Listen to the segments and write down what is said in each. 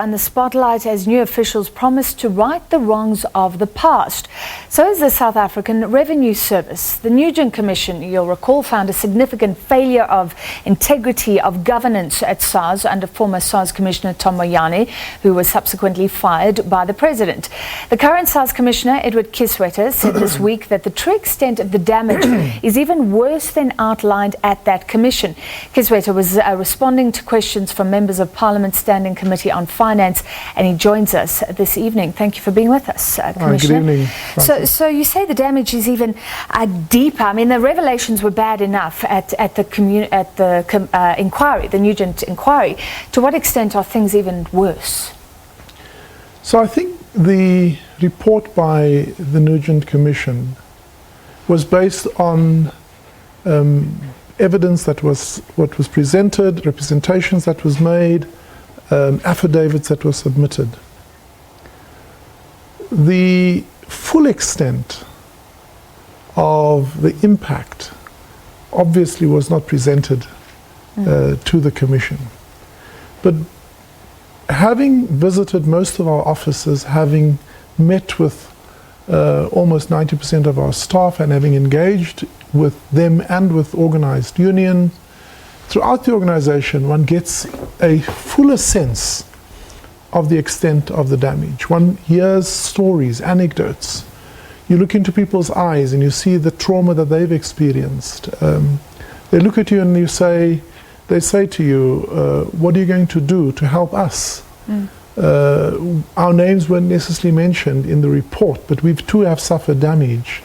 And the spotlight as new officials promise to right the wrongs of the past. So is the South African Revenue Service. The Nugent Commission, you'll recall, found a significant failure of integrity of governance at SARS under former SARS Commissioner Moyane, who was subsequently fired by the President. The current SARS Commissioner, Kieswetter, said this week that the true extent of the damage is even worse than outlined at that commission. Kieswetter was responding to questions from members of Parliament's Standing Committee on Finance, and he joins us this evening. Thank you for being with us, Commissioner. Good evening. So you say the damage is even deeper. I mean, the revelations were bad enough at the inquiry, the Nugent inquiry. To what extent are things even worse? So I think the report by the Nugent Commission was based on evidence that was presented, representations that was made, affidavits that were submitted. The full extent of the impact obviously was not presented to the Commission. But having visited most of our offices, having met with almost 90% of our staff and having engaged with them and with organized unions, throughout the organization, one gets a fuller sense of the extent of the damage. One hears stories, anecdotes. You look into people's eyes and you see the trauma that they've experienced. They look at you and they say to you, what are you going to do to help us? Our names weren't necessarily mentioned in the report, but we too have suffered damage.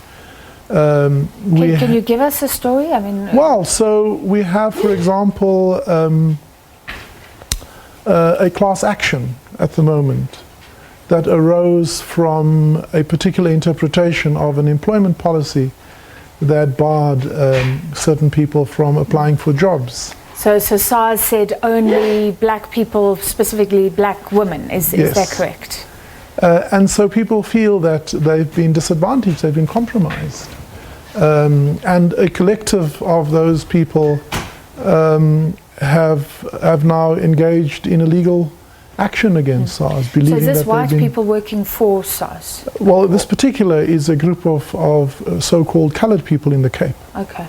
Can you give us a story? I mean, so we have, for example, a class action at the moment that arose from a particular interpretation of an employment policy that barred certain people from applying for jobs. So SARS said only black people, specifically black women. Is that correct? And so people feel that they've been disadvantaged, they've been compromised. And a collective of those people have now engaged in a legal action against SARS. So is this white people working for SARS? Well, this particular is a group of so-called coloured people in the Cape. Okay.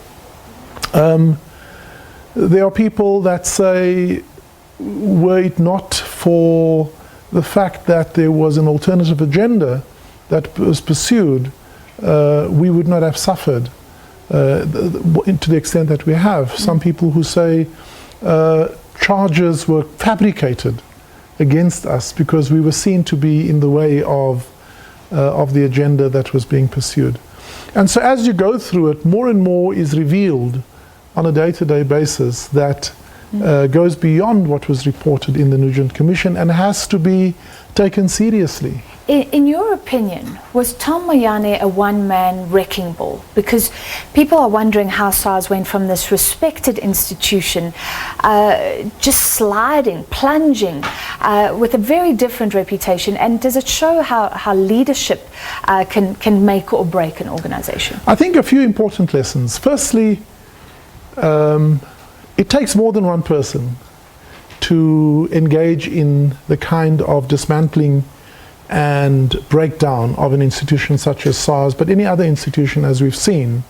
There are people that say, were it not for the fact that there was an alternative agenda that was pursued, we would not have suffered to the extent that we have. Some people who say charges were fabricated against us because we were seen to be in the way of the agenda that was being pursued. And so as you go through it, more and more is revealed on a day-to-day basis that goes beyond what was reported in the Nugent Commission and has to be taken seriously. In your opinion, was Moyane a one-man wrecking ball? Because people are wondering how SARS went from this respected institution just sliding, plunging, with a very different reputation. And does it show how leadership can make or break an organization? I think a few important lessons. Firstly, it takes more than one person to engage in the kind of dismantling and breakdown of an institution such as SARS, but any other institution as we've seen.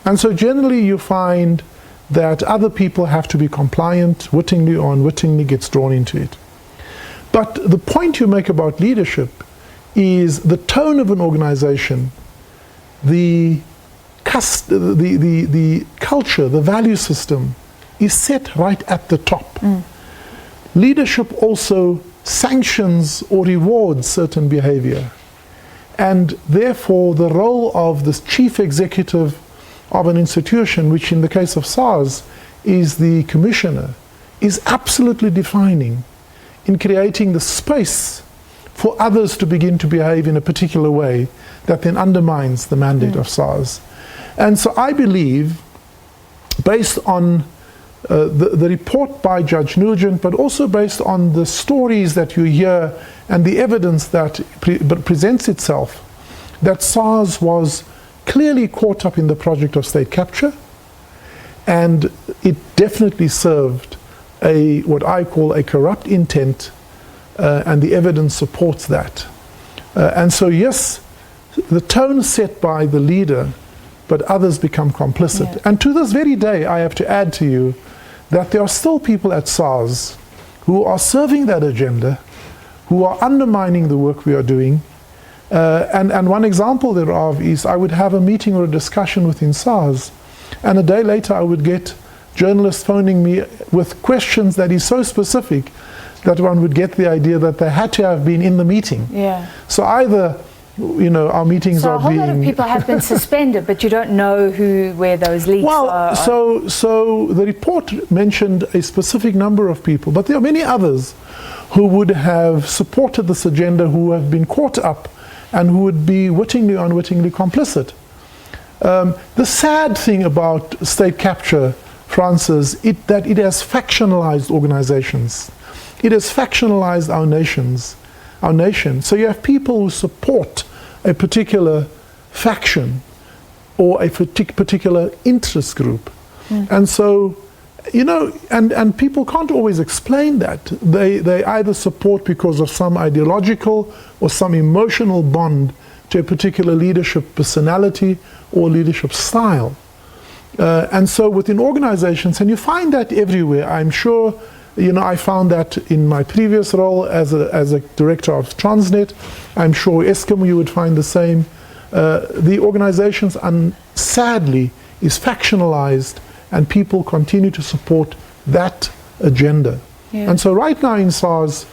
And so generally you find that other people have to be compliant, wittingly or unwittingly gets drawn into it. But the point you make about leadership is the tone of an organization, the culture, the value system is set right at the top. Leadership also sanctions or rewards certain behavior. And therefore the role of the chief executive of an institution, which in the case of SARS is the commissioner, is absolutely defining in creating the space for others to begin to behave in a particular way that then undermines the mandate of SARS. And so I believe, based on the report by Judge Nugent, but also based on the stories that you hear and the evidence that presents itself, that SARS was clearly caught up in the project of state capture, and it definitely served what I call a corrupt intent and the evidence supports that. And so, yes, the tone set by the leader, but others become complicit. Yeah. And to this very day, I have to add to you that there are still people at SARS who are serving that agenda, who are undermining the work we are doing. And one example thereof is I would have a meeting or a discussion within SARS, and a day later I would get journalists phoning me with questions that is so specific that one would get the idea that they had to have been in the meeting. Yeah. So either, you know, our meetings are being... So a whole lot of people have been suspended, but you don't know where those leaks are. Well, so the report mentioned a specific number of people, but there are many others who would have supported this agenda, who have been caught up, and who would be wittingly or unwittingly complicit. The sad thing about state capture, Francis, that it has factionalized organizations. It has factionalized our nation. So you have people who support a particular faction or a particular interest group. And so, you know, and people can't always explain that. They either support because of some ideological or some emotional bond to a particular leadership personality or leadership style. And so within organizations, and you find that everywhere, I'm sure, you know, I found that in my previous role as a director of Transnet. I'm sure Eskom you would find the same. The organizations, sadly, is factionalized, and people continue to support that agenda. Yeah. And so right now in SARS,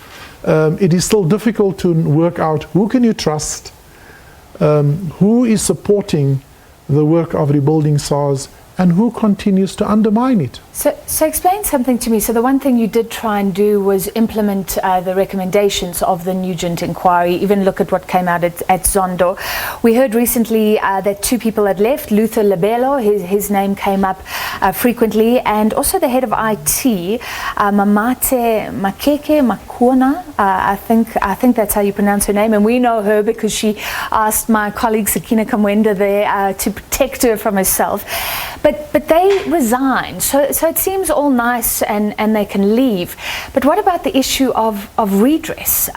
it is still difficult to work out who can you trust, who is supporting the work of rebuilding SARS, and who continues to undermine it. So explain something to me. So the one thing you did try and do was implement the recommendations of the Nugent inquiry, even look at what came out at Zondo. We heard recently that 2 people had left. Luther Labello, his name came up frequently, and also the head of IT, Mamate Makuna, I think that's how you pronounce her name, and we know her because she asked my colleague Sakina Kamwenda there to protect her from herself. But they resigned, so it seems all nice and they can leave. But what about the issue of redress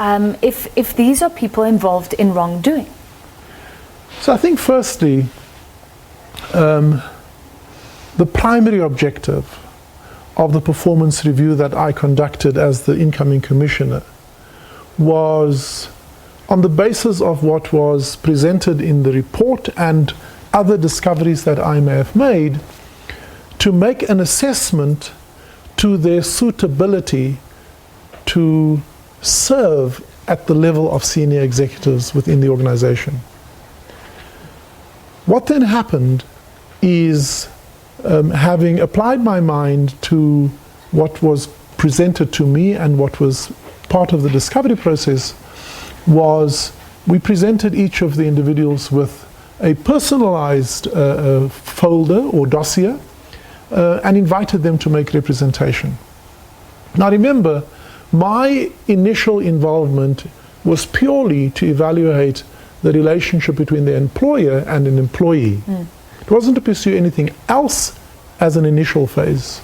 if these are people involved in wrongdoing? So I think firstly, the primary objective of the performance review that I conducted as the incoming commissioner was on the basis of what was presented in the report and other discoveries that I may have made, to make an assessment to their suitability to serve at the level of senior executives within the organization. What then happened is, having applied my mind to what was presented to me and what was part of the discovery process, was we presented each of the individuals with a personalized folder or dossier and invited them to make representation. Now remember, my initial involvement was purely to evaluate the relationship between the employer and an employee. It wasn't to pursue anything else as an initial phase.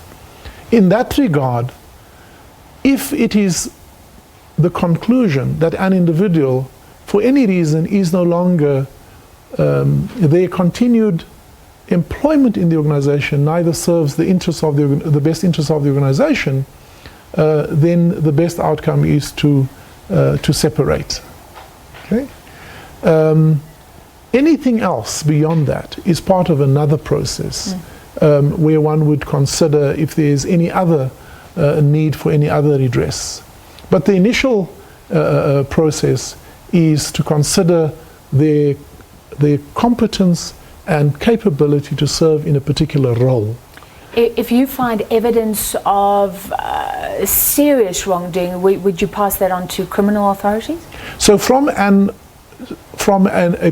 In that regard, if it is the conclusion that an individual, for any reason, is no longer their continued employment in the organization neither serves the interests of the best interests of the organization, then the best outcome is to separate. Okay? Anything else beyond that is part of another process where one would consider if there is any other need for any other redress. But the initial process is to consider their competence and capability to serve in a particular role. If you find evidence of serious wrongdoing, would you pass that on to criminal authorities? So from a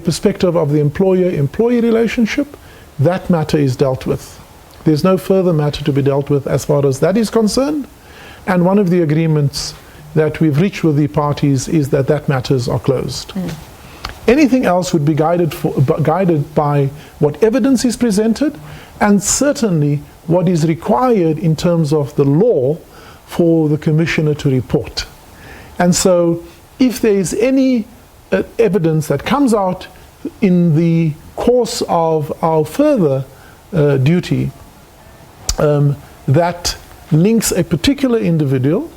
perspective of the employer-employee relationship, that matter is dealt with. There's no further matter to be dealt with as far as that is concerned. And one of the agreements that we've reached with the parties is that matters are closed. Anything else would be guided by what evidence is presented, and certainly what is required in terms of the law for the commissioner to report. And so if there is any evidence that comes out in the course of our further duty that links a particular individual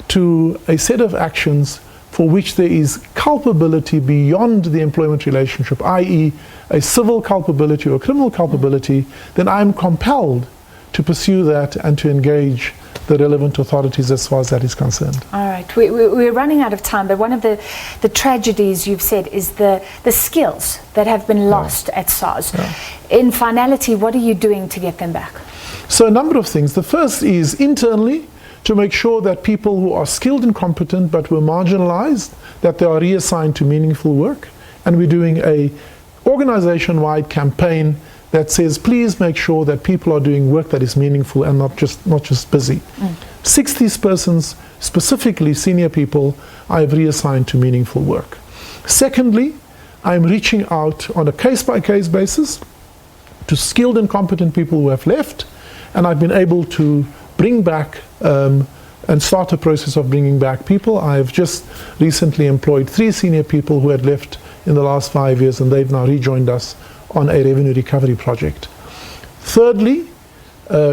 to a set of actions for which there is culpability beyond the employment relationship, i.e. a civil culpability or criminal culpability, then I'm compelled to pursue that and to engage the relevant authorities as far as that is concerned. All right, we're running out of time, but one of the tragedies you've said is the skills that have been lost at SARS. In finality, what are you doing to get them back? So a number of things. The first is internally, to make sure that people who are skilled and competent but were marginalized, that they are reassigned to meaningful work. And we're doing a organization-wide campaign that says, please make sure that people are doing work that is meaningful and not just busy. 60 persons, specifically senior people, I have reassigned to meaningful work. Secondly, I'm reaching out on a case-by-case basis to skilled and competent people who have left, and I've been able to bring back and start a process of bringing back people. I've just recently employed 3 senior people who had left in the last 5 years, and they've now rejoined us on a revenue recovery project. Thirdly,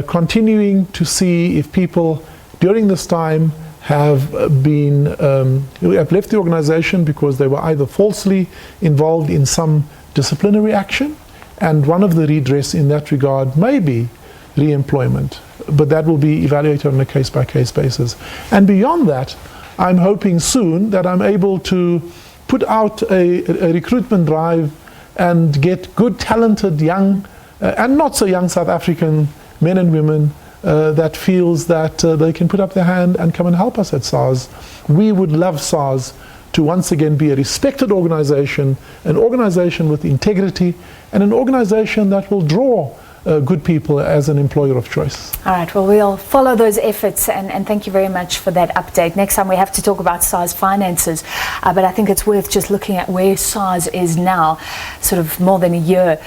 continuing to see if people during this time have have left the organization because they were either falsely involved in some disciplinary action, and one of the redress in that regard may be re-employment, but that will be evaluated on a case-by-case basis. And beyond that, I'm hoping soon that I'm able to put out a recruitment drive and get good, talented, young and not so young South African men and women that feels that they can put up their hand and come and help us at SARS. We would love SARS to once again be a respected organization, an organization with integrity, and an organization that will draw good people as an employer of choice. All right, well, we'll follow those efforts, and thank you very much for that update. Next time we have to talk about SARS finances, but I think it's worth just looking at where SARS is now, sort of more than a year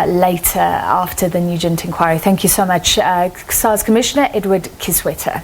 later after the Nugent inquiry. Thank you so much, SARS Commissioner Edward Kieswetter.